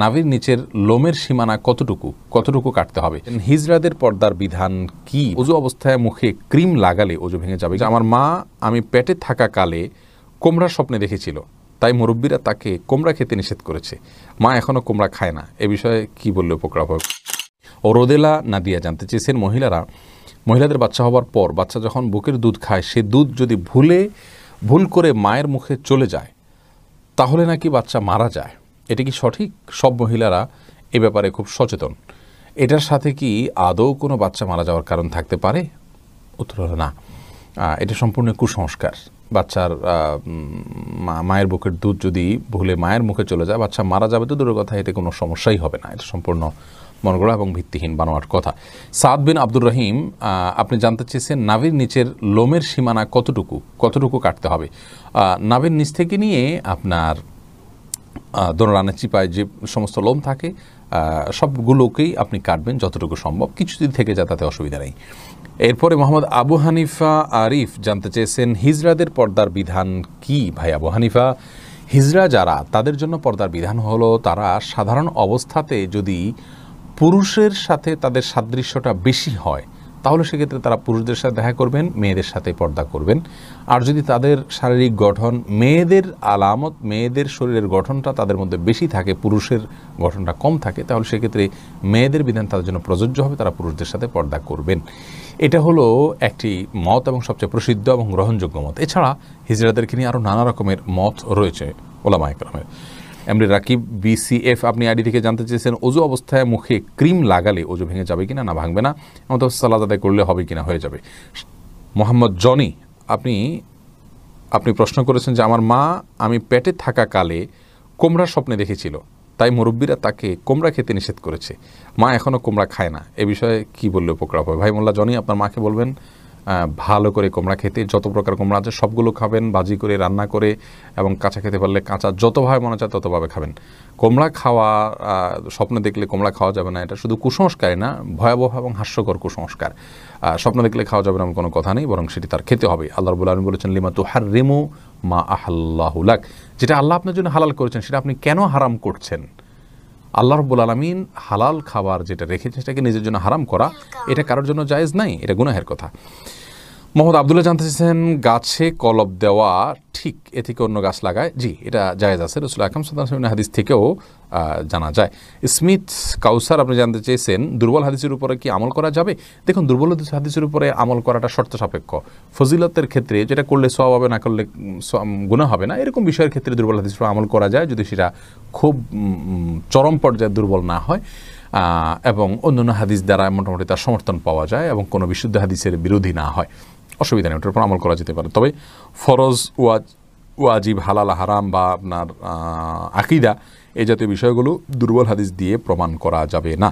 নাভির নিচের লোমের সীমানা কতটুকু কাটতে হবে? হিজড়াদের পর্দার বিধান কি? ওযু অবস্থায় মুখে ক্রিম লাগালে ওযু ভেঙে যাবে? আমার মা আমি পেটে থাকাকালে কোমড়া স্বপ্নে দেখেছিল, তাই মুরব্বীরা তাকে কোমড়া খেতে নিষেধ করেছে। মা এখনও কোমড়া খায় না, এ বিষয়ে কি বললে উপকার হবে? ও রোদেলা নাদিয়া জানতে চেয়েছেন, মহিলাদের বাচ্চা হওয়ার পর বাচ্চা যখন বুকের দুধ খায়, সে দুধ যদি ভুল করে মায়ের মুখে চলে যায় তাহলে নাকি বাচ্চা মারা যায়। এটা কি সঠিক? সব মহিলারা এ ব্যাপারে খুব সচেতন। এটার সাথে কি আদৌ কোনো বাচ্চা মারা যাওয়ার কারণ থাকতে পারে? উত্তর হলো না। এটা সম্পূর্ণ কুসংস্কার। বাচ্চার মায়ের বুকের দুধ যদি ভুলে মায়ের মুখে চলে যায়, বাচ্চা মারা যাবে তো দূরের কথা, এতে কোনো সমস্যাই হবে না। এটা সম্পূর্ণ মনগড়া এবং ভিত্তিহীন বানোয়ার কথা। সাদ বিন আব্দুর রহিম আপনি জানতে চেয়েছেন, নাভির নিচের লোমের সীমানা কতটুকু কাটতে হবে? নাভির নিচ থেকে নিয়ে আপনার দোনোরানের চিপায় যে সমস্ত লোম থাকে সবগুলোকেই আপনি কাটবেন যতটুকু সম্ভব। কিছু যদি থেকে যায় তাতে অসুবিধা নেই। এরপরে মোহাম্মদ আবু হানিফা আরিফ জানতে চেয়েছেন, হিজড়াদের পর্দার বিধান কি? ভাই আবু হানিফা, হিজড়া যারা, তাদের জন্য পর্দার বিধান হলো তারা সাধারণ অবস্থাতে যদি পুরুষের সাথে তাদের সাদৃশ্যটা বেশি হয় তাহলে সেক্ষেত্রে তারা পুরুষদের সাথে দেখা করবেন, মেয়েদের সাথে পর্দা করবেন। আর যদি তাদের শারীরিক গঠন মেয়েদের আলামত, মেয়েদের শরীরের গঠনটা তাদের মধ্যে বেশি থাকে, পুরুষের গঠনটা কম থাকে, তাহলে সেক্ষেত্রে মেয়েদের বিধান তাদের জন্য প্রযোজ্য হবে, তারা পুরুষদের সাথে পর্দা করবেন। এটা হলো একটি মত এবং সবচেয়ে প্রসিদ্ধ এবং গ্রহণযোগ্য মত। এছাড়া হিজড়াদেরকে নিয়ে আরও নানা রকমের মত রয়েছে ওলামায়ে কেরামের। এমডি রাকিব বিসিএফ আপনি আইডি থেকে জানতে চেয়েছেন, ওযু অবস্থায় মুখে ক্রিম লাগালে ওযু ভেঙে যাবে কিনা? না ভাঙবে না। এমন তো সালাত আদায় করলে হবে কিনা? হয়ে যাবে। মোহাম্মদ জনি আপনি প্রশ্ন করেছেন যে, আমার মা আমি পেটে থাকাকালে কোমড়া স্বপ্নে দেখেছিল, তাই মুরব্বীরা তাকে কোমড়া খেতে নিষেধ করেছে। মা এখনও কোমড়া খায় না, এ বিষয়ে কি বললে উপকার হবে? ভাই মোল্লা জনি, আপনার মাকে বলবেন ভালো করে কোমড়া খেতে, যত প্রকার কোমড়া আছে সবগুলো খাবেন, ভাজি করে, রান্না করে, এবং কাঁচা খেতে পারলে কাঁচা, যতভাবে মনে চায় ততভাবে খাবেন। কোমড়া খাওয়া, স্বপ্ন দেখলে কোমড়া খাওয়া যাবে না, এটা শুধু কুসংস্কারই না, ভয়াবহ এবং হাস্যকর কুসংস্কার। স্বপ্ন দেখলে খাওয়া যাবে না এমন কোনো কথা নেই, বরং সেটি তার খেতে হবে। আল্লাহ রাব্বুল আলামিন বলেছেন, লিমা তুহাররিমু মা আহাল্লাহু লাক, যেটা আল্লাহ আপনার জন্য হালাল করেছেন সেটা আপনি কেন হারাম করছেন? আল্লাহ রাব্বুল আলামিন হালাল খাবার যেটা রেখেছেন সেটাকে নিজের জন্য হারাম করা, এটা কারোর জন্য জায়েজ নাই, এটা গুনাহের কথা। মোহাম্মদ আবদুল্লাহ জানতে চেয়েছেন, গাছে কলব দেওয়া ঠিক, এ থেকে অন্য গাছ লাগায়? জি, এটা জায়েজ আছে, রাসূল আকরাম সাল্লাল্লাহু আলাইহি ওয়াসাল্লামের হাদিস থেকেও জানা যায়। স্মিথ কাউসার আপনি জানতে চেয়েছেন, দুর্বল হাদিসের উপরে কি আমল করা যাবে? দেখুন, দুর্বল হাদিসের উপরে আমল করাটা শর্ত সাপেক্ষ। ফজিলতের ক্ষেত্রে যেটা করলে সওয়াব হবে, না করলে গুনাহ হবে না, এরকম বিষয়ের ক্ষেত্রে দুর্বল হাদিসের উপর আমল করা যায় যদি সেটা খুব চরম পর্যায়ে দুর্বল না হয় এবং অন্যান্য হাদিস দ্বারা মোটামুটি তার সমর্থন পাওয়া যায় এবং কোনো বিশুদ্ধ হাদিসের বিরোধী না হয়, অসুবিধা নেই, ওটার উপর আমল করা যেতে পারে। তবে ফরজ, ওয়াজিব, হালাল, হারাম বা আপনার আকীদা, এই জাতীয় বিষয়গুলো দুর্বল হাদিস দিয়ে প্রমাণ করা যাবে না।